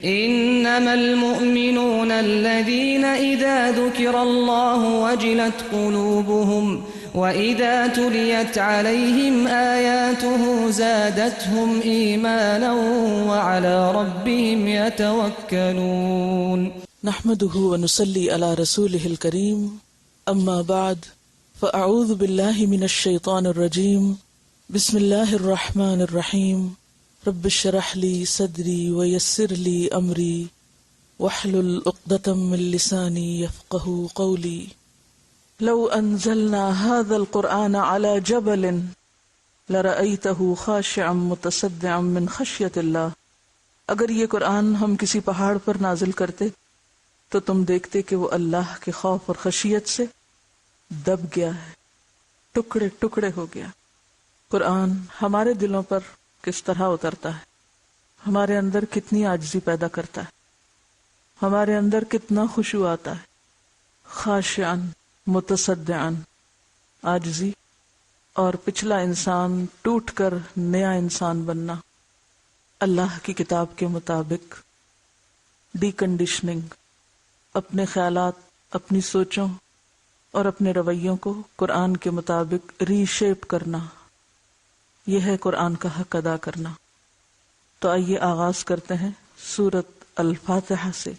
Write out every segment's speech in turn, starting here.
انما المؤمنون الذين اذا ذكر الله وجلت قلوبهم واذا تليت عليهم آياته زادتهم ايمانا وعلى ربهم يتوكلون. نحمده ونصلي على رسوله الكريم، اما بعد فاعوذ بالله من الشيطان الرجيم. بسم الله الرحمن الرحيم. رب اشرح لي صدري ويسر لي امري واحلل عقدة من لساني يفقهوا قولي. لو انزلنا هذا القرآن على جبل لرأيته خاشعا متصدعا من خشية الله. اگر یہ قرآن ہم کسی پہاڑ پر نازل کرتے تو تم دیکھتے کہ وہ اللہ کے خوف اور خشیت سے دب گیا ہے، ٹکڑے ٹکڑے ہو گیا۔ قرآن ہمارے دلوں پر کس طرح اترتا ہے، ہمارے اندر کتنی عاجزی پیدا کرتا ہے، ہمارے اندر کتنا خشوع آتا ہے۔ خاشعاً متصدعاً، عاجزی اور پچھلا انسان ٹوٹ کر نیا انسان بننا، اللہ کی کتاب کے مطابق ڈی کنڈیشننگ، اپنے خیالات، اپنی سوچوں اور اپنے رویوں کو قرآن کے مطابق ری شیپ کرنا، یہ ہے قرآن کا حق ادا کرنا۔ تو آئیے آغاز کرتے ہیں سورۃ الفاتحہ سے۔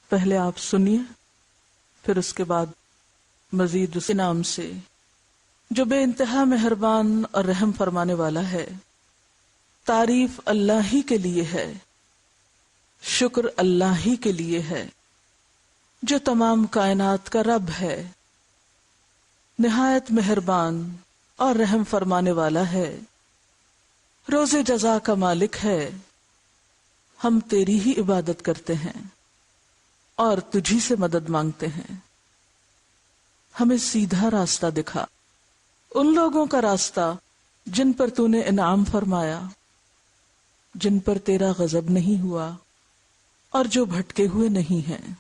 پہلے آپ سنیے، پھر اس کے بعد مزید اس کے نام سے جو بے انتہا مہربان اور رحم فرمانے والا ہے۔ تعریف اللہ ہی کے لیے ہے، شکر اللہ ہی کے لیے ہے، جو تمام کائنات کا رب ہے، نہایت مہربان اور رحم فرمانے والا ہے، روز جزا کا مالک ہے۔ ہم تیری ہی عبادت کرتے ہیں اور تجھی سے مدد مانگتے ہیں۔ ہمیں سیدھا راستہ دکھا، ان لوگوں کا راستہ جن پر تو نے انعام فرمایا، جن پر تیرا غضب نہیں ہوا اور جو بھٹکے ہوئے نہیں ہیں۔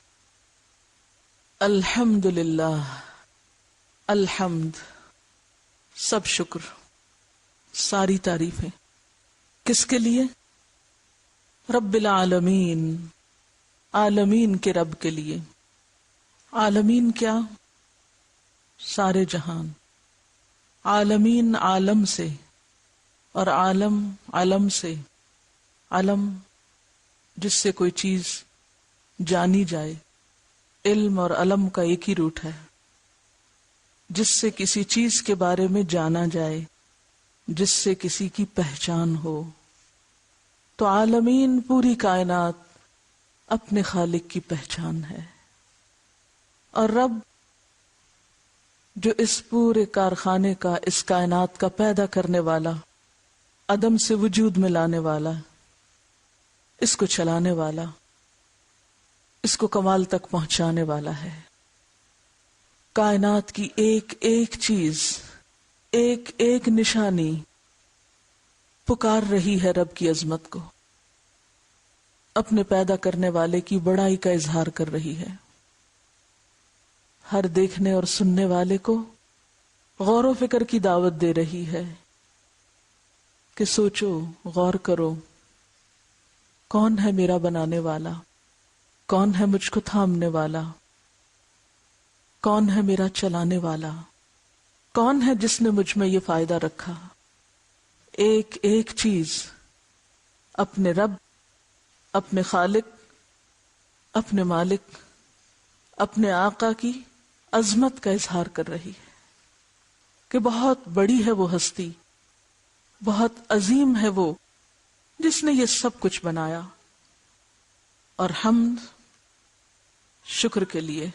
الحمدللہ، الحمد، سب شکر، ساری تعریفیں کس کے لیے؟ رب العالمین، عالمین کے رب کے لیے۔ عالمین کیا؟ سارے جہان۔ عالمین عالم سے، اور عالم علم سے۔ علم جس سے کوئی چیز جانی جائے، علم اور علم کا ایک ہی روٹ ہے، جس سے کسی چیز کے بارے میں جانا جائے، جس سے کسی کی پہچان ہو۔ تو عالمین، پوری کائنات اپنے خالق کی پہچان ہے، اور رب جو اس پورے کارخانے کا، اس کائنات کا پیدا کرنے والا، عدم سے وجود میں لانے والا، اس کو چلانے والا، اس کو کمال تک پہنچانے والا ہے۔ کائنات کی ایک ایک چیز، ایک ایک نشانی پکار رہی ہے رب کی عظمت کو، اپنے پیدا کرنے والے کی بڑائی کا اظہار کر رہی ہے۔ ہر دیکھنے اور سننے والے کو غور و فکر کی دعوت دے رہی ہے کہ سوچو، غور کرو، کون ہے میرا بنانے والا، کون ہے مجھ کو تھامنے والا، کون ہے میرا چلانے والا، کون ہے جس نے مجھ میں یہ فائدہ رکھا۔ ایک ایک چیز اپنے رب، اپنے خالق، اپنے مالک، اپنے آقا کی عظمت کا اظہار کر رہی ہے کہ بہت بڑی ہے وہ ہستی، بہت عظیم ہے وہ جس نے یہ سب کچھ بنایا۔ اور حمد شکر کے لیے۔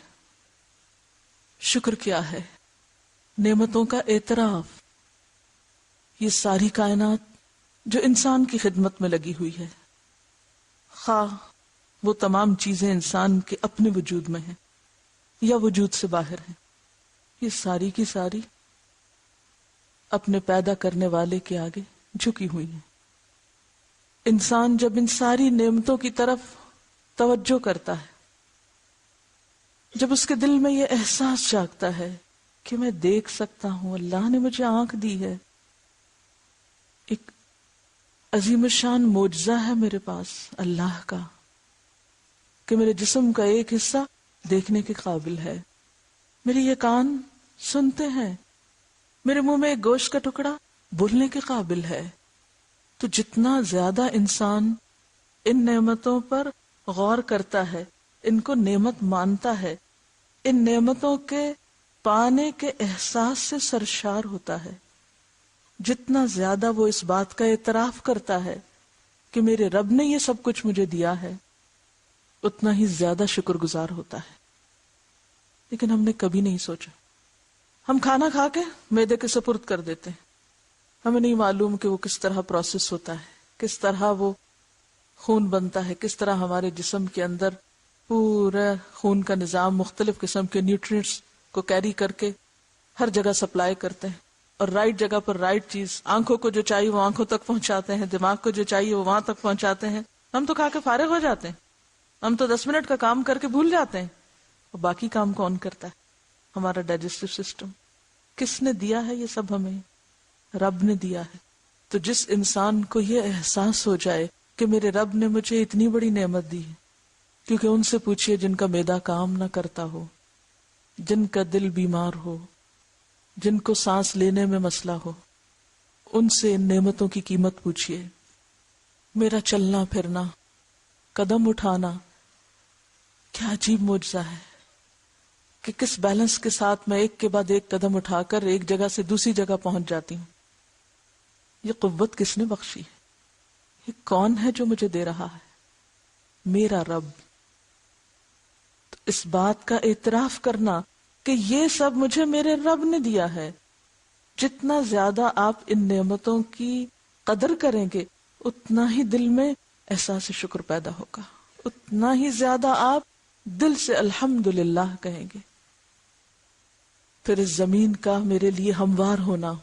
شکر کیا ہے؟ نعمتوں کا اعتراف۔ یہ ساری کائنات جو انسان کی خدمت میں لگی ہوئی ہے، خواہ وہ تمام چیزیں انسان کے اپنے وجود میں ہیں یا وجود سے باہر ہیں، یہ ساری کی ساری اپنے پیدا کرنے والے کے آگے جھکی ہوئی ہیں۔ انسان جب ان ساری نعمتوں کی طرف توجہ کرتا ہے، جب اس کے دل میں یہ احساس جاگتا ہے کہ میں دیکھ سکتا ہوں، اللہ نے مجھے آنکھ دی ہے، ایک عظیم الشان معجزہ ہے میرے پاس اللہ کا کہ میرے جسم کا ایک حصہ دیکھنے کے قابل ہے، میرے یہ کان سنتے ہیں، میرے منہ میں ایک گوشت کا ٹکڑا بولنے کے قابل ہے۔ تو جتنا زیادہ انسان ان نعمتوں پر غور کرتا ہے، ان کو نعمت مانتا ہے، ان نعمتوں کے پانے کے احساس سے سرشار ہوتا ہے، جتنا زیادہ وہ اس بات کا اعتراف کرتا ہے کہ میرے رب نے یہ سب کچھ مجھے دیا ہے، اتنا ہی زیادہ شکر گزار ہوتا ہے۔ لیکن ہم نے کبھی نہیں سوچا، ہم کھانا کھا کے معدے کے سپرد کر دیتے ہیں، ہمیں نہیں معلوم کہ وہ کس طرح پروسیس ہوتا ہے، کس طرح وہ خون بنتا ہے، کس طرح ہمارے جسم کے اندر پورا خون کا نظام مختلف قسم کے نیوٹرینٹس کو کیری کر کے ہر جگہ سپلائی کرتے ہیں، اور رائٹ جگہ پر رائٹ چیز، آنکھوں کو جو چاہیے وہ آنکھوں تک پہنچاتے ہیں، دماغ کو جو چاہیے وہ وہاں تک پہنچاتے ہیں۔ ہم تو کھا کے فارغ ہو جاتے ہیں، ہم تو 10 منٹ کا کام کر کے بھول جاتے ہیں، اور باقی کام کون کرتا ہے؟ ہمارا ڈائجسٹو سسٹم۔ کس نے دیا ہے یہ سب؟ ہمیں رب نے دیا ہے۔ تو جس انسان کو یہ احساس ہو جائے کہ میرے رب نے مجھے اتنی بڑی نعمت دی ہے، کیونکہ ان سے پوچھئے جن کا معدہ کام نہ کرتا ہو، جن کا دل بیمار ہو، جن کو سانس لینے میں مسئلہ ہو، ان سے ان نعمتوں کی قیمت پوچھئے۔ میرا چلنا پھرنا، قدم اٹھانا، کیا عجیب معجزہ ہے کہ کس بیلنس کے ساتھ میں ایک کے بعد ایک قدم اٹھا کر ایک جگہ سے دوسری جگہ پہنچ جاتی ہوں۔ یہ قوت کس نے بخشی ہے؟ یہ کون ہے جو مجھے دے رہا ہے؟ میرا رب۔ تو اس بات کا اعتراف کرنا کہ یہ سب مجھے میرے رب نے دیا ہے، جتنا زیادہ آپ ان نعمتوں کی قدر کریں گے اتنا ہی دل میں احساس شکر پیدا ہوگا، اتنا ہی زیادہ آپ دل سے الحمدللہ کہیں گے۔ پھر اس زمین کا میرے لیے ہموار ہونا،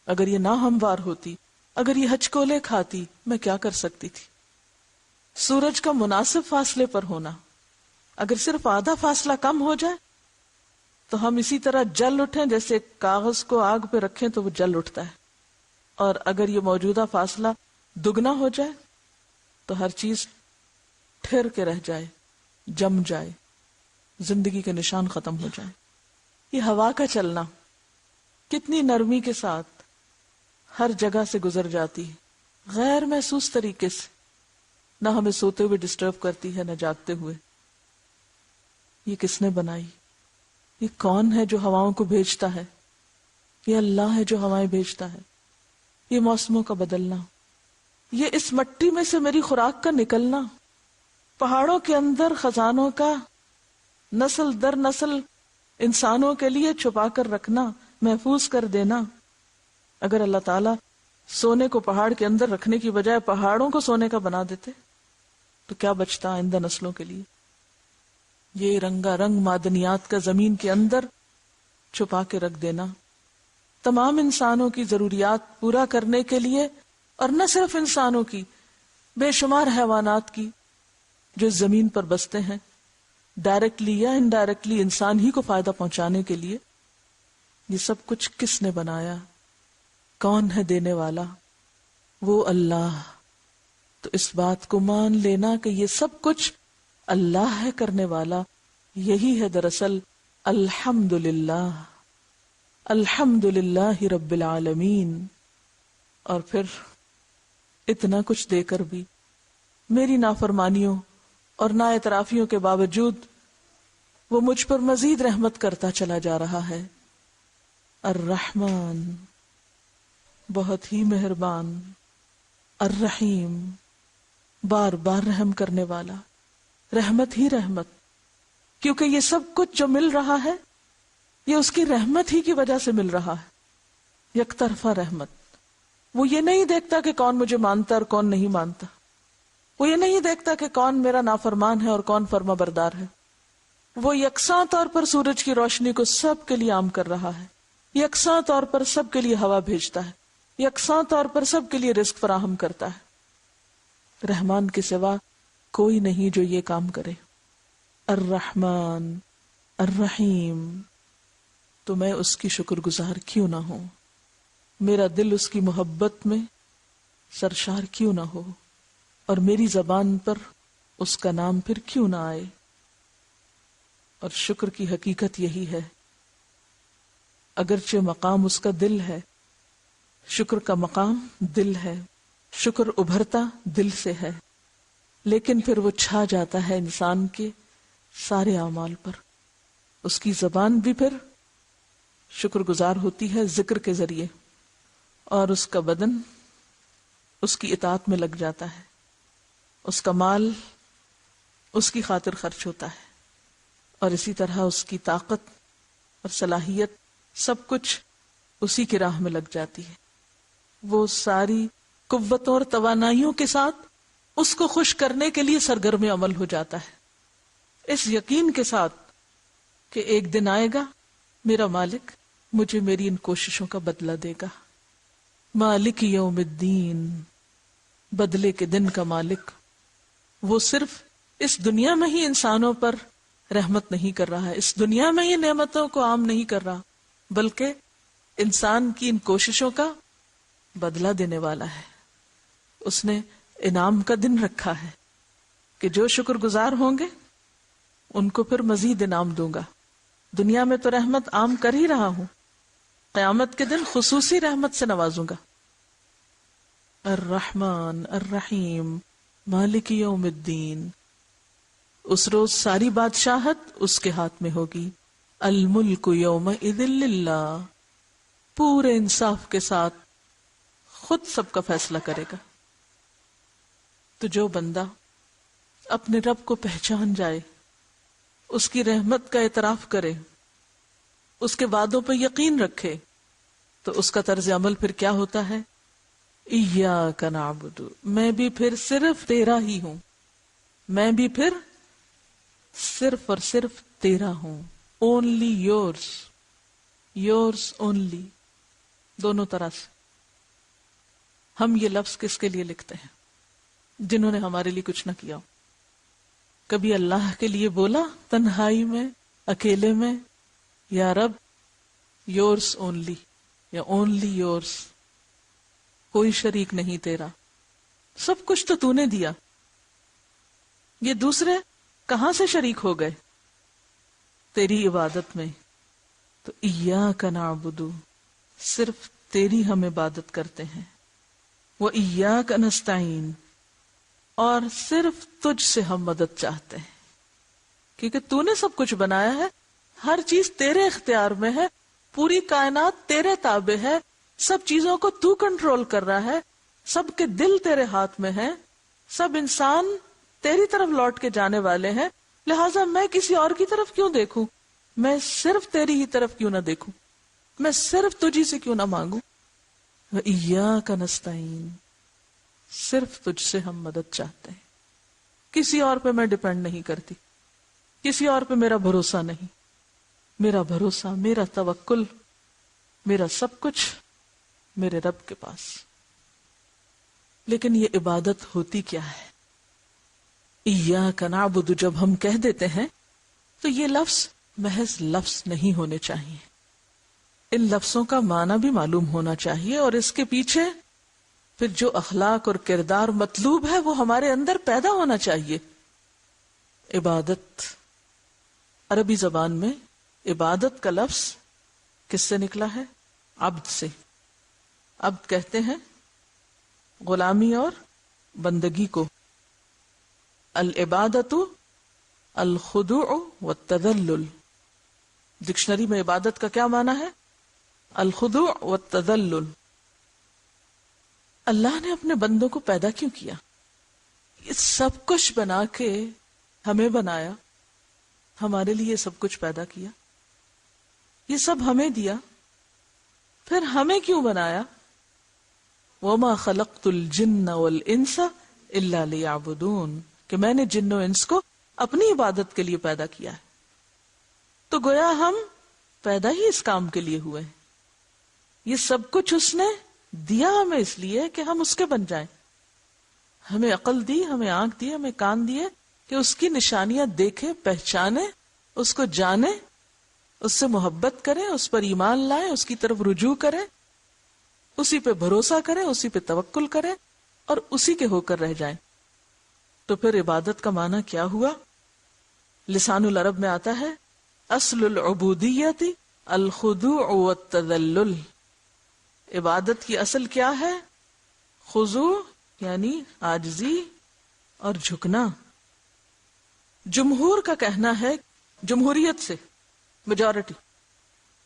اگر یہ نہ ہموار ہوتی، اگر یہ ہچکولے کھاتی، میں کیا کر سکتی تھی؟ سورج کا مناسب فاصلے پر ہونا، اگر صرف آدھا فاصلہ کم ہو جائے تو ہم اسی طرح جل اٹھیں، جیسے کاغذ کو آگ پہ رکھیں تو وہ جل اٹھتا ہے، اور اگر یہ موجودہ فاصلہ دگنا ہو جائے تو ہر چیز ٹھہر کے رہ جائے، جم جائے، زندگی کے نشان ختم ہو جائے۔ یہ ہوا کا چلنا کتنی نرمی کے ساتھ ہر جگہ سے گزر جاتی ہے، غیر محسوس طریقے سے، نہ ہمیں سوتے ہوئے ڈسٹرب کرتی ہے نہ جاگتے ہوئے۔ یہ کس نے بنائی؟ یہ کون ہے جو ہواؤں کو بھیجتا ہے؟ یہ اللہ ہے جو ہوائیں بھیجتا ہے۔ یہ موسموں کا بدلنا، یہ اس مٹی میں سے میری خوراک کا نکلنا، پہاڑوں کے اندر خزانوں کا نسل در نسل انسانوں کے لیے چھپا کر رکھنا، محفوظ کر دینا۔ اگر اللہ تعالیٰ سونے کو پہاڑ کے اندر رکھنے کی بجائے پہاڑوں کو سونے کا بنا دیتے تو کیا بچتا آئندہ نسلوں کے لیے؟ یہ رنگا رنگ معدنیات کا زمین کے اندر چھپا کے رکھ دینا، تمام انسانوں کی ضروریات پورا کرنے کے لیے، اور نہ صرف انسانوں کی، بے شمار حیوانات کی جو اس زمین پر بستے ہیں، ڈائریکٹلی یا انڈائریکٹلی انسان ہی کو فائدہ پہنچانے کے لیے۔ یہ سب کچھ کس نے بنایا؟ کون ہے دینے والا؟ وہ اللہ۔ تو اس بات کو مان لینا کہ یہ سب کچھ اللہ ہے کرنے والا، یہی ہے دراصل الحمدللہ، الحمدللہ رب العالمین۔ اور پھر اتنا کچھ دے کر بھی میری نافرمانیوں اور نا اعترافیوں کے باوجود وہ مجھ پر مزید رحمت کرتا چلا جا رہا ہے۔ الرحمن، بہت ہی مہربان، الرحیم، بار بار رحم کرنے والا، رحمت ہی رحمت، کیونکہ یہ سب کچھ جو مل رہا ہے یہ اس کی رحمت ہی کی وجہ سے مل رہا ہے، یک طرفہ رحمت۔ وہ یہ نہیں دیکھتا کہ کون مجھے مانتا اور کون نہیں مانتا، وہ یہ نہیں دیکھتا کہ کون میرا نافرمان ہے اور کون فرما بردار ہے۔ وہ یکساں طور پر سورج کی روشنی کو سب کے لیے عام کر رہا ہے، یکساں طور پر سب کے لیے ہوا بھیجتا ہے، یکساں طور پر سب کے لیے رزق فراہم کرتا ہے۔ رحمان کے سوا کوئی نہیں جو یہ کام کرے۔ الرحمن الرحیم، تو میں اس کی شکر گزار کیوں نہ ہوں؟ میرا دل اس کی محبت میں سرشار کیوں نہ ہو اور میری زبان پر اس کا نام پھر کیوں نہ آئے. اور شکر کی حقیقت یہی ہے، اگرچہ مقام اس کا دل ہے، شکر کا مقام دل ہے، شکر ابھرتا دل سے ہے، لیکن پھر وہ چھا جاتا ہے انسان کے سارے اعمال پر. اس کی زبان بھی پھر شکر گزار ہوتی ہے ذکر کے ذریعے، اور اس کا بدن اس کی اطاعت میں لگ جاتا ہے، اس کا مال اس کی خاطر خرچ ہوتا ہے، اور اسی طرح اس کی طاقت اور صلاحیت سب کچھ اسی کی راہ میں لگ جاتی ہے. وہ ساری قوتوں اور توانائیوں کے ساتھ اس کو خوش کرنے کے لیے سرگرم عمل ہو جاتا ہے، اس یقین کے ساتھ کہ ایک دن آئے گا میرا مالک مجھے میری ان کوششوں کا بدلہ دے گا. مالک یوم الدین، بدلے کے دن کا مالک. وہ صرف اس دنیا میں ہی انسانوں پر رحمت نہیں کر رہا ہے، اس دنیا میں ہی نعمتوں کو عام نہیں کر رہا، بلکہ انسان کی ان کوششوں کا بدلہ دینے والا ہے. اس نے انعام کا دن رکھا ہے کہ جو شکر گزار ہوں گے ان کو پھر مزید انعام دوں گا. دنیا میں تو رحمت عام کر ہی رہا ہوں، قیامت کے دن خصوصی رحمت سے نوازوں گا. الرحمن الرحیم مالک یوم الدین. اس روز ساری بادشاہت اس کے ہاتھ میں ہوگی. الملک یومئذ للہ، پورے انصاف کے ساتھ خود سب کا فیصلہ کرے گا. تو جو بندہ اپنے رب کو پہچان جائے، اس کی رحمت کا اعتراف کرے، اس کے وعدوں پہ یقین رکھے، تو اس کا طرز عمل پھر کیا ہوتا ہے؟ ایاک نعبد، میں بھی پھر صرف تیرا ہی ہوں، میں بھی پھر صرف اور صرف تیرا ہوں. اونلی یورس، یورس اونلی، دونوں طرح سے. ہم یہ لفظ کس کے لیے لکھتے ہیں؟ جنہوں نے ہمارے لیے کچھ نہ کیا ہو. کبھی اللہ کے لیے بولا تنہائی میں، اکیلے میں، یا رب یورس اونلی، یا اونلی یورس، کوئی شریک نہیں تیرا، سب کچھ تو نے دیا. یہ دوسرے کہاں سے شریک ہو گئے تیری عبادت میں؟ تو ایاک نعبد، صرف تیری ہم عبادت کرتے ہیں. وایاک نستعین، اور صرف تجھ سے ہم مدد چاہتے ہیں، کیونکہ تو نے سب کچھ بنایا ہے، ہر چیز تیرے اختیار میں ہے، پوری کائنات تیرے تابع ہے، سب چیزوں کو تو کنٹرول کر رہا ہے، سب کے دل تیرے ہاتھ میں ہیں، سب انسان تیری طرف لوٹ کے جانے والے ہیں، لہٰذا میں کسی اور کی طرف کیوں دیکھوں؟ میں صرف تیری ہی طرف کیوں نہ دیکھوں؟ میں صرف تجھی سے کیوں نہ مانگوں؟ وَإِيَّاكَ نَسْتَعِينُ، صرف تجھ سے ہم مدد چاہتے ہیں، کسی اور پہ میں ڈیپینڈ نہیں کرتی، کسی اور پہ میرا بھروسہ نہیں. میرا بھروسہ، میرا توکل، میرا سب کچھ میرے رب کے پاس. لیکن یہ عبادت ہوتی کیا ہے؟ ایاک نعبد جب ہم کہہ دیتے ہیں تو یہ لفظ محض لفظ نہیں ہونے چاہیے، ان لفظوں کا معنی بھی معلوم ہونا چاہیے، اور اس کے پیچھے پھر جو اخلاق اور کردار مطلوب ہے وہ ہمارے اندر پیدا ہونا چاہیے. عبادت، عربی زبان میں عبادت کا لفظ کس سے نکلا ہے؟ عبد سے. عبد کہتے ہیں غلامی اور بندگی کو. العبادت الخضوع والتذلل. ڈکشنری میں عبادت کا کیا معنی ہے؟ الخضوع والتذلل. اللہ نے اپنے بندوں کو پیدا کیوں کیا؟ یہ سب کچھ بنا کے ہمیں بنایا، ہمارے لیے سب کچھ پیدا کیا، یہ سب ہمیں دیا، پھر ہمیں کیوں بنایا؟ وَمَا خَلَقْتُ الْجِنَّ وَالْإِنسَ إِلَّا لِيَعْبُدُونَ، کہ میں نے جن و انس کو اپنی عبادت کے لیے پیدا کیا ہے. تو گویا ہم پیدا ہی اس کام کے لیے ہوئے ہیں. یہ سب کچھ اس نے دیا ہمیں اس لیے کہ ہم اس کے بن جائیں. ہمیں عقل دی، ہمیں آنکھ دی، ہمیں کان دیے کہ اس کی نشانیاں دیکھیں، پہچانے، اس کو جانے، اس سے محبت کریں، اس پر ایمان لائیں، اس کی طرف رجوع کریں، اسی پہ بھروسہ کریں، اسی پہ توکل کریں، اور اسی کے ہو کر رہ جائیں. تو پھر عبادت کا معنی کیا ہوا؟ لسان العرب میں آتا ہے اصل العبودیت الخضوع والتذلل. عبادت کی اصل کیا ہے؟ خضوع یعنی عاجزی اور جھکنا. جمہور کا کہنا ہے، جمہوریت سے میجورٹی،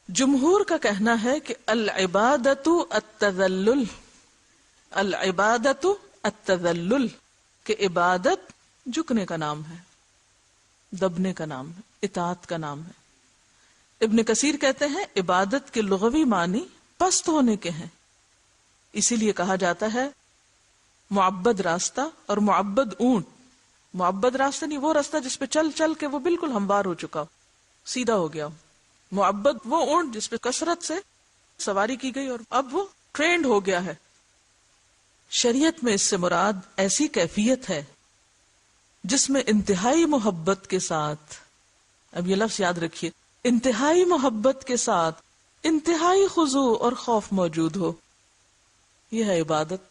جمہور کا کہنا ہے کہ العبادت التذلل، العبادت التذلل، کہ عبادت جھکنے کا نام ہے، دبنے کا نام ہے، اطاعت کا نام ہے. ابن کثیر کہتے ہیں عبادت کے لغوی معنی پست ہونے کے ہیں، اسی لیے کہا جاتا ہے معبد راستہ اور معبد اونٹ. معبد راستہ نہیں وہ راستہ جس پہ چل چل کے وہ بالکل ہموار ہو چکا ہو، سیدھا ہو گیا ہو. معبد وہ اونٹ جس پہ کثرت سے سواری کی گئی اور اب وہ ٹرینڈ ہو گیا ہے. شریعت میں اس سے مراد ایسی کیفیت ہے جس میں انتہائی محبت کے ساتھ، اب یہ لفظ یاد رکھیے، انتہائی محبت کے ساتھ انتہائی خضوع اور خوف موجود ہو. یہ ہے عبادت.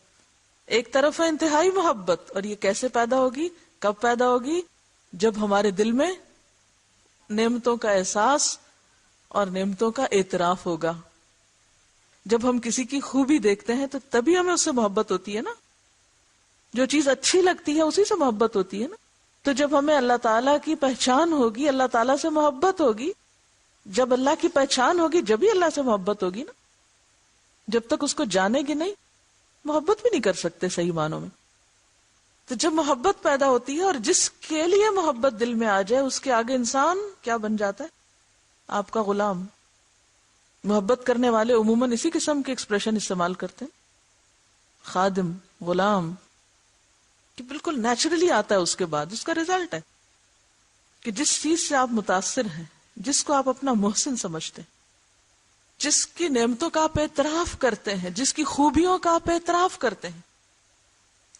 ایک طرف ہے انتہائی محبت، اور یہ کیسے پیدا ہوگی، کب پیدا ہوگی؟ جب ہمارے دل میں نعمتوں کا احساس اور نعمتوں کا اعتراف ہوگا. جب ہم کسی کی خوبی دیکھتے ہیں تو تبھی ہمیں اس سے محبت ہوتی ہے نا. جو چیز اچھی لگتی ہے اسی سے محبت ہوتی ہے نا. تو جب ہمیں اللہ تعالیٰ کی پہچان ہوگی، اللہ تعالیٰ سے محبت ہوگی. جب اللہ کی پہچان ہوگی جبھی اللہ سے محبت ہوگی نا. جب تک اس کو جانے گی نہیں، محبت بھی نہیں کر سکتے صحیح معنوں میں. تو جب محبت پیدا ہوتی ہے اور جس کے لیے محبت دل میں آ جائے اس کے آگے انسان کیا بن جاتا ہے؟ آپ کا غلام. محبت کرنے والے عموماً اسی قسم کے ایکسپریشن استعمال کرتے ہیں، خادم، غلام، کہ بالکل نیچرلی آتا ہے. اس کے بعد اس کا ریزلٹ ہے کہ جس چیز سے آپ متاثر ہیں، جس کو آپ اپنا محسن سمجھتے ہیں، جس کی نعمتوں کا آپ اعتراف کرتے ہیں، جس کی خوبیوں کا آپ اعتراف کرتے ہیں،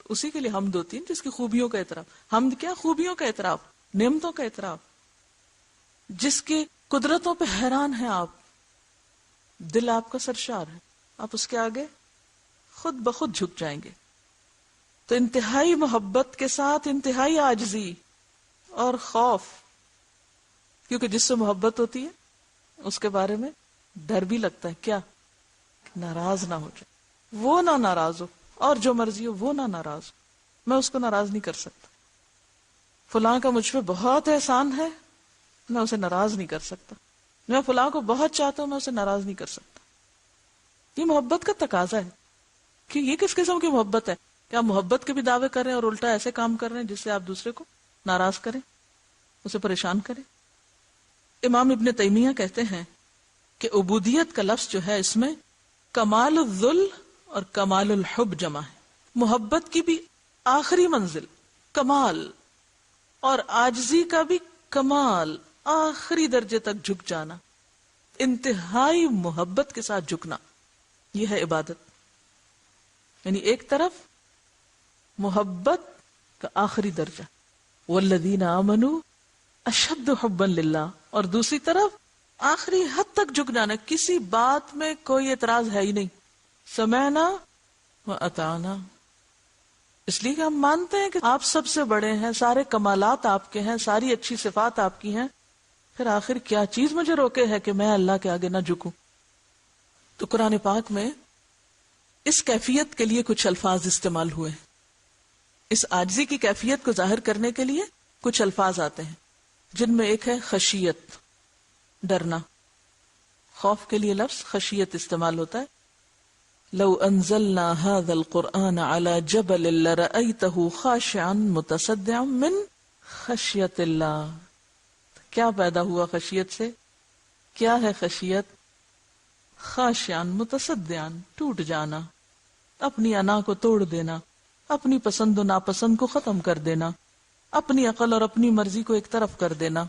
اسی کے لیے حمد ہوتی ہے. جس کی خوبیوں کا اعتراف، حمد کیا؟ خوبیوں کا اعتراف، نعمتوں کا اعتراف. جس کی قدرتوں پہ حیران ہیں آپ، دل آپ کا سرشار ہے، آپ اس کے آگے خود بخود جھک جائیں گے. تو انتہائی محبت کے ساتھ انتہائی عاجزی اور خوف، کیونکہ جس سے محبت ہوتی ہے اس کے بارے میں ڈر بھی لگتا ہے. کیا؟ ناراض نہ ہو جائے، وہ نہ ناراض ہو، اور جو مرضی ہو وہ نہ ناراض ہو. میں اس کو ناراض نہیں کر سکتا. فلاں کا مجھ پہ بہت احسان ہے، میں اسے ناراض نہیں کر سکتا. میں فلاں کو بہت چاہتا ہوں، میں اسے ناراض نہیں کر سکتا. یہ محبت کا تقاضا ہے. کہ یہ کس قسم کی محبت ہے؟ کیا محبت کے بھی دعوے کر رہے ہیں اور الٹا ایسے کام کر رہے ہیں جس سے آپ دوسرے کو ناراض کریں، اسے پریشان کریں. امام ابن تیمیہ کہتے ہیں کہ عبودیت کا لفظ جو ہے اس میں کمال الذل اور کمال الحب جمع ہے. محبت کی بھی آخری منزل کمال، اور عاجزی کا بھی کمال، آخری درجے تک جھک جانا، انتہائی محبت کے ساتھ جھکنا. یہ ہے عبادت. یعنی ایک طرف محبت کا آخری درجہ، والذین آمنوا اشد حبا للہ، اور دوسری طرف آخری حد تک جھک جانا، کسی بات میں کوئی اعتراض ہے ہی نہیں. سمعنا واطعنا، اس لیے کہ ہم مانتے ہیں کہ آپ سب سے بڑے ہیں، سارے کمالات آپ کے ہیں، ساری اچھی صفات آپ کی ہیں، پھر آخر کیا چیز مجھے روکے ہے کہ میں اللہ کے آگے نہ جھکوں. تو قرآن پاک میں اس کیفیت کے لیے کچھ الفاظ استعمال ہوئے ہیں. اس عاجزی کی کیفیت کو ظاہر کرنے کے لیے کچھ الفاظ آتے ہیں، جن میں ایک ہے خشیت، ڈرنا. خوف کے لیے لفظ خشیت استعمال ہوتا ہے. لو انزلنا هذا القرآن على جبل لرأيته خاشعا متصدعا من خشیت اللہ. کیا پیدا ہوا خشیت سے؟ کیا ہے خشیت؟ خاشعا متصدعا، ٹوٹ جانا، اپنی انا کو توڑ دینا، اپنی پسند و ناپسند کو ختم کر دینا، اپنی عقل اور اپنی مرضی کو ایک طرف کر دینا.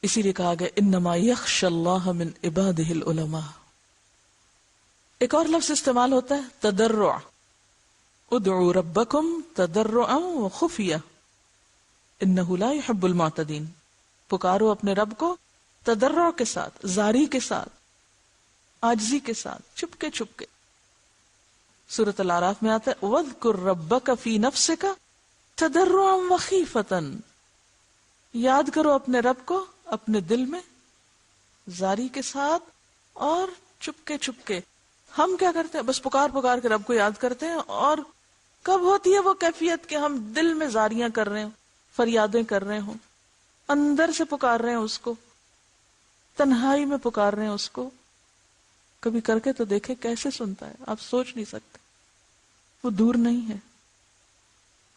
اسی لیے کہا گیا انما یخشی اللہ من عبادہ العلماء. ایک اور لفظ استعمال ہوتا ہے تضرع. ادعوا ربکم تضرعا وخفیہ انہ لا يحب المعتدین. پکارو اپنے رب کو تضرع کے ساتھ، زاری کے ساتھ، عاجزی کے ساتھ، چھپ کے چھپ کے. سورۃ الاعراف میں آتا ہے وَاذْكُرْ رَبَّكَ فِي نَفْسِكَ تَضَرُّعًا وَخِيفَةً، یاد کرو اپنے رب کو اپنے دل میں زاری کے ساتھ اور چپکے چپکے. ہم کیا کرتے ہیں؟ بس پکار پکار کے رب کو یاد کرتے ہیں. اور کب ہوتی ہے وہ کیفیت کہ ہم دل میں زاریاں کر رہے ہوں، فریادیں کر رہے ہوں، اندر سے پکار رہے ہیں اس کو، تنہائی میں پکار رہے ہیں اس کو. کبھی کر کے تو دیکھے کیسے سنتا ہے، آپ سوچ نہیں سکتے. وہ دور نہیں ہے.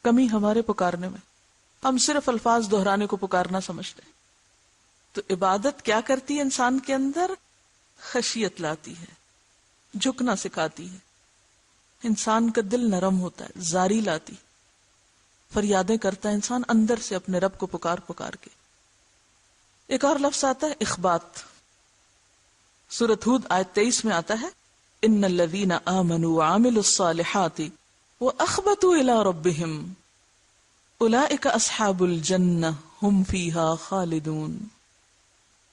کمی ہمارے پکارنے میں، ہم صرف الفاظ دہرانے کو پکارنا سمجھتے ہیں. تو عبادت کیا کرتی ہے؟ انسان کے اندر خشیت لاتی ہے، جھکنا سکھاتی ہے. انسان کا دل نرم ہوتا ہے، زاری لاتی، فریادیں کرتا ہے انسان اندر سے اپنے رب کو پکار پکار کے. ایک اور لفظ آتا ہے اخبات. سورۃ ہود آیت 23 میں آتا ہے ان الذین آمنوا وعملوا الصالحات واخبتوا الی ربہم اولئک اصحاب الجنہ ہم فیہا خالدون.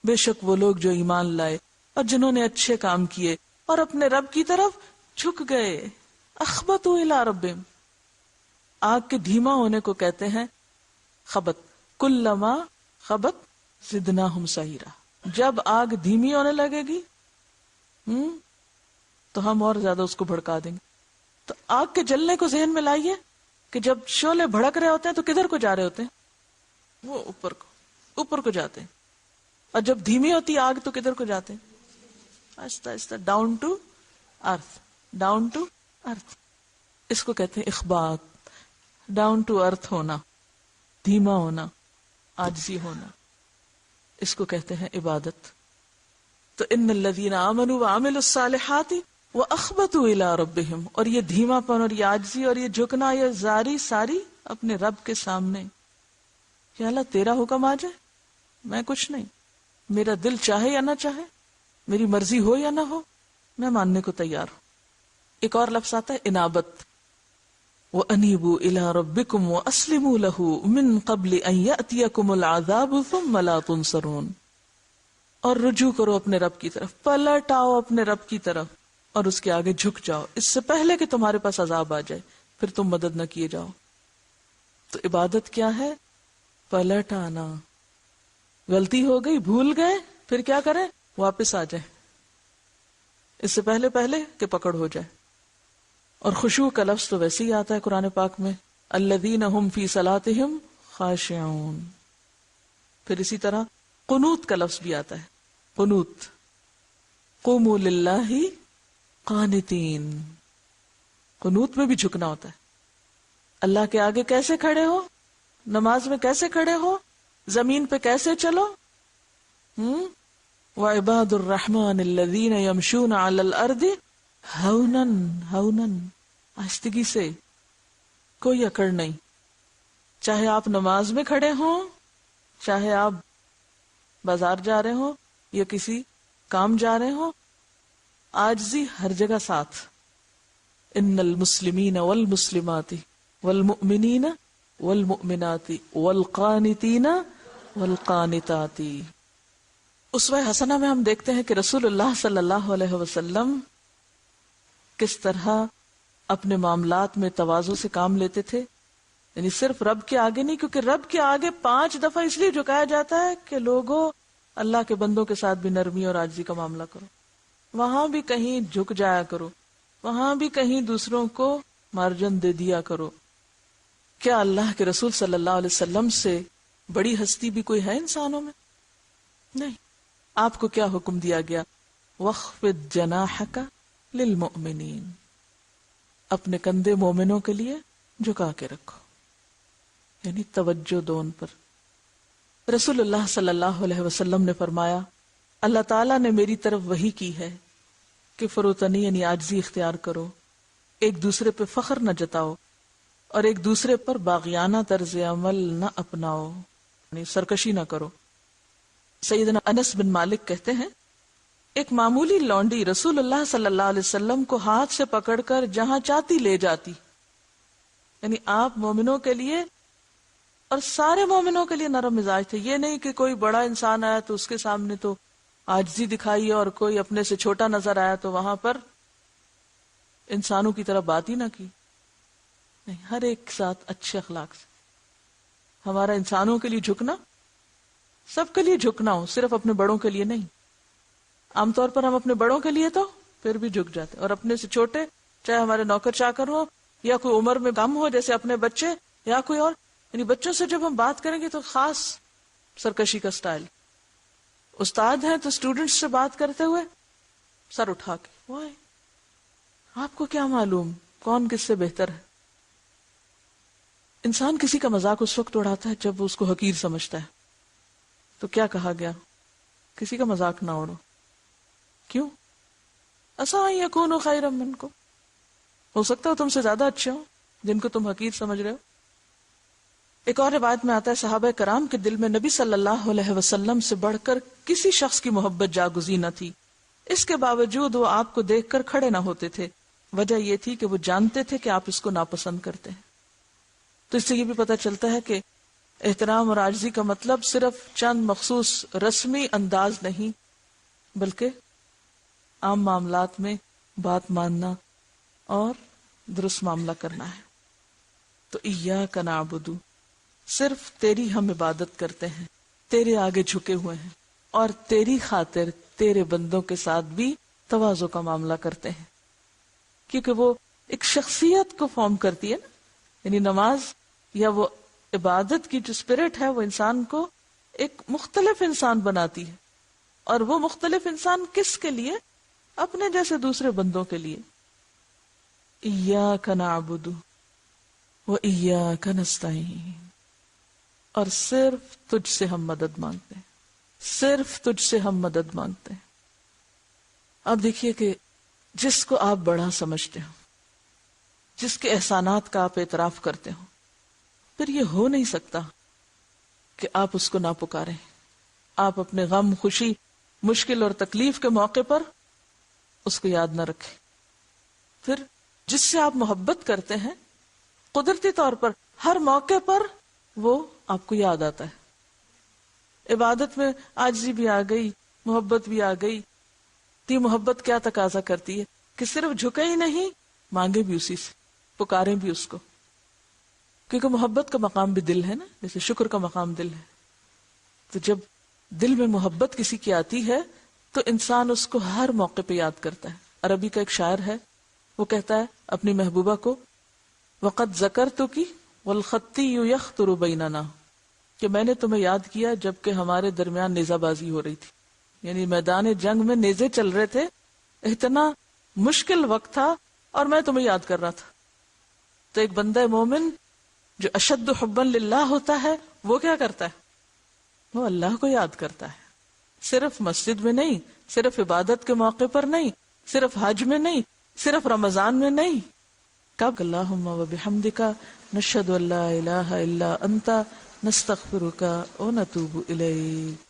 بے شک وہ لوگ جو ایمان لائے اور جنہوں نے اچھے کام کیے اور اپنے رب کی طرف جھک گئے. اخبتوا الی ربہم، آگ کے دھیما ہونے کو کہتے ہیں خبت. کلما خبت زدناہم سعیرا، جب آگ دھیمی ہونے لگے گی تو ہم اور زیادہ اس کو بھڑکا دیں گے. تو آگ کے جلنے کو ذہن میں لائیے کہ جب شعلے بھڑک رہے ہوتے ہیں تو کدھر کو جا رہے ہوتے ہیں؟ وہ اوپر کو جاتے ہیں. اور جب دھیمی ہوتی آگ تو کدھر کو جاتے ہیں؟ آہستہ آہستہ down to earth, down to earth. اس کو کہتے ہیں اخبات. ڈاؤن ٹو ارتھ ہونا، دھیما ہونا، عاجزی ہونا، اس کو کہتے ہیں عبادت. تو ان الذین آمنوا وعملوا الصالحات واخبتوا الی ربہم، اور یہ دھیما پن اور یہ عاجزی اور یہ جھکنا، یہ زاری ساری اپنے رب کے سامنے. یا اللہ تیرا حکم آ جائے، میں کچھ نہیں، میرا دل چاہے یا نہ چاہے، میری مرضی ہو یا نہ ہو، میں ماننے کو تیار ہوں. ایک اور لفظ آتا ہے انابت. وَأَنِيبُوا إِلَىٰ رَبِّكُمْ وَأَسْلِمُوا لَهُ مِن قَبْلِ أَن يَأْتِيَكُمُ الْعَذَابُ ثُمَّ لَا تُنصَرُونَ. اور رجوع کرو اپنے رب کی طرف، پلٹ آؤ اپنے رب کی طرف اور اس کے آگے جھک جاؤ اس سے پہلے کہ تمہارے پاس عذاب آ جائے، پھر تم مدد نہ کیے جاؤ. تو عبادت کیا ہے؟ پلٹ آنا. غلطی ہو گئی، بھول گئے، پھر کیا کریں؟ واپس آ جائیں اس سے پہلے کہ پکڑ ہو جائے. اور خشوع کا لفظ تو ویسے ہی آتا ہے قرآن پاک میں الذین هم فی صلاتہم خاشعون. پھر اسی طرح قنوت کا لفظ بھی آتا ہے. قنوت قوموا للہ قانتین. قنوت میں بھی جھکنا ہوتا ہے. اللہ کے آگے کیسے کھڑے ہو؟ نماز میں کیسے کھڑے ہو؟ زمین پہ کیسے چلو؟ وعباد الرحمن الذین یمشون علی الارض ہونن ہونن، آہستگی سے، کوئی اکڑ نہیں. چاہے آپ نماز میں کھڑے ہوں، چاہے آپ بازار جا رہے ہوں یا کسی کام جا رہے ہوں، عاجزی ہر جگہ ساتھ. ان المسلمین والمسلمات والمؤمنین والمؤمنات والقانتین والقانتات. اسوہ حسنہ میں ہم دیکھتے ہیں کہ رسول اللہ صلی اللہ علیہ وسلم کس طرح اپنے معاملات میں تواضع سے کام لیتے تھے. یعنی صرف رب کے آگے نہیں، کیونکہ رب کے آگے 5 دفعہ اس لیے جھکایا جاتا ہے کہ لوگوں اللہ کے بندوں کے ساتھ بھی نرمی اور عاجزی کا معاملہ کرو. وہاں بھی کہیں جھک جایا کرو، وہاں بھی کہیں دوسروں کو مارجن دے دیا کرو. کیا اللہ کے رسول صلی اللہ علیہ وسلم سے بڑی ہستی بھی کوئی ہے انسانوں میں؟ نہیں. آپ کو کیا حکم دیا گیا؟ وَخْفِضْ جَنَاحَكَ لِلْمُؤْمِنِينَ. اپنے کندھے مومنوں کے لیے جھکا کے رکھو، یعنی توجہ دو ان پر. رسول اللہ صلی اللہ علیہ وسلم نے فرمایا اللہ تعالیٰ نے میری طرف وحی کی ہے کہ فروتنی یعنی عاجزی اختیار کرو، ایک دوسرے پہ فخر نہ جتاؤ اور ایک دوسرے پر باغیانہ طرز عمل نہ اپناؤ، یعنی سرکشی نہ کرو. سیدنا انس بن مالک کہتے ہیں ایک معمولی لونڈی رسول اللہ صلی اللہ علیہ وسلم کو ہاتھ سے پکڑ کر جہاں چاہتی لے جاتی. یعنی آپ مومنوں کے لیے اور سارے مومنوں کے لیے نرم مزاج تھے. یہ نہیں کہ کوئی بڑا انسان آیا تو اس کے سامنے تو عاجزی دکھائی اور کوئی اپنے سے چھوٹا نظر آیا تو وہاں پر انسانوں کی طرح بات ہی نہ کی، نہیں، ہر ایک ساتھ اچھے اخلاق سے. ہمارا انسانوں کے لیے جھکنا، سب کے لیے جھکنا ہو، صرف اپنے بڑوں کے لیے نہیں. عام طور پر ہم اپنے بڑوں کے لیے تو پھر بھی جھک جاتے، اور اپنے سے چھوٹے، چاہے ہمارے نوکر چاکر ہو یا کوئی عمر میں کم ہو جیسے اپنے بچے یا کوئی اور، یعنی بچوں سے جب ہم بات کریں گے تو خاص سرکشی کا سٹائل. استاد ہیں تو اسٹوڈنٹس سے بات کرتے ہوئے سر اٹھا کے، وائے آپ کو کیا معلوم کون کس سے بہتر ہے. انسان کسی کا مذاق اس وقت اڑاتا ہے جب وہ اس کو حقیر سمجھتا ہے. تو کیا کہا گیا؟ کسی کا مذاق نہ اڑو. کیوں؟ عسیٰ ان یکونوا خیرا منکم، ہو سکتا ہے تم سے زیادہ اچھے ہوں جن کو تم حقیر سمجھ رہے ہو. ایک اور روایت میں آتا ہے صحابہ کرام کے دل میں نبی صلی اللہ علیہ وسلم سے بڑھ کر کسی شخص کی محبت جاگزی نہ تھی، اس کے باوجود وہ آپ کو دیکھ کر کھڑے نہ ہوتے تھے. وجہ یہ تھی کہ وہ جانتے تھے کہ آپ اس کو ناپسند کرتے ہیں. تو اس سے یہ بھی پتہ چلتا ہے کہ احترام اور عاجزی کا مطلب صرف چند مخصوص رسمی انداز نہیں، بلکہ عام معاملات میں بات ماننا اور درست معاملہ کرنا ہے. تو ایاک نعبد، صرف تیری ہم عبادت کرتے ہیں، تیرے آگے جھکے ہوئے ہیں، اور تیری خاطر تیرے بندوں کے ساتھ بھی تواضع کا معاملہ کرتے ہیں. کیونکہ وہ ایک شخصیت کو فارم کرتی ہے نا، یعنی نماز یا وہ عبادت کی جو اسپرٹ ہے وہ انسان کو ایک مختلف انسان بناتی ہے. اور وہ مختلف انسان کس کے لیے؟ اپنے جیسے دوسرے بندوں کے لیے. ایاک نعبد و ایاک نستعین، اور صرف تجھ سے ہم مدد مانگتے ہیں، صرف تجھ سے ہم مدد مانگتے ہیں. اب دیکھیے کہ جس کو آپ بڑا سمجھتے ہو، جس کے احسانات کا آپ اعتراف کرتے ہو، پھر یہ ہو نہیں سکتا کہ آپ اس کو نہ پکاریں. آپ اپنے غم، خوشی، مشکل اور تکلیف کے موقع پر اس کو یاد نہ رکھیں. پھر جس سے آپ محبت کرتے ہیں، قدرتی طور پر ہر موقع پر وہ آپ کو یاد آتا ہے. عبادت میں عاجزی بھی آ گئی، محبت بھی آ گئی. یہ محبت کیا تقاضا کرتی ہے کہ صرف جھکے ہی نہیں، مانگے بھی اسی سے، پکاریں بھی اس کو. کیونکہ محبت کا مقام بھی دل ہے نا، جیسے شکر کا مقام دل ہے. تو جب دل میں محبت کسی کی آتی ہے تو انسان اس کو ہر موقع پہ یاد کرتا ہے. عربی کا ایک شاعر ہے، وہ کہتا ہے اپنی محبوبہ کو، وَقَدْ ذَكَرْتُكِ وَالْخَطِّيُّ يَخْطُرُ بَيْنَنَا، کہ میں نے تمہیں یاد کیا جبکہ ہمارے درمیان نیزہ بازی ہو رہی تھی. یعنی میدان جنگ میں نیزے چل رہے تھے، اتنا مشکل وقت تھا اور میں تمہیں یاد کر رہا تھا. تو ایک بندہ مومن جو اشد حبا للہ ہوتا ہے وہ کیا کرتا ہے؟ وہ اللہ کو یاد کرتا ہے. صرف مسجد میں نہیں، صرف عبادت کے موقع پر نہیں، صرف حج میں نہیں، صرف رمضان میں نہیں. کب؟ اللہم و بحمدک نشہد ان لا الہ الا انت نستغفرک و نتوب الیک.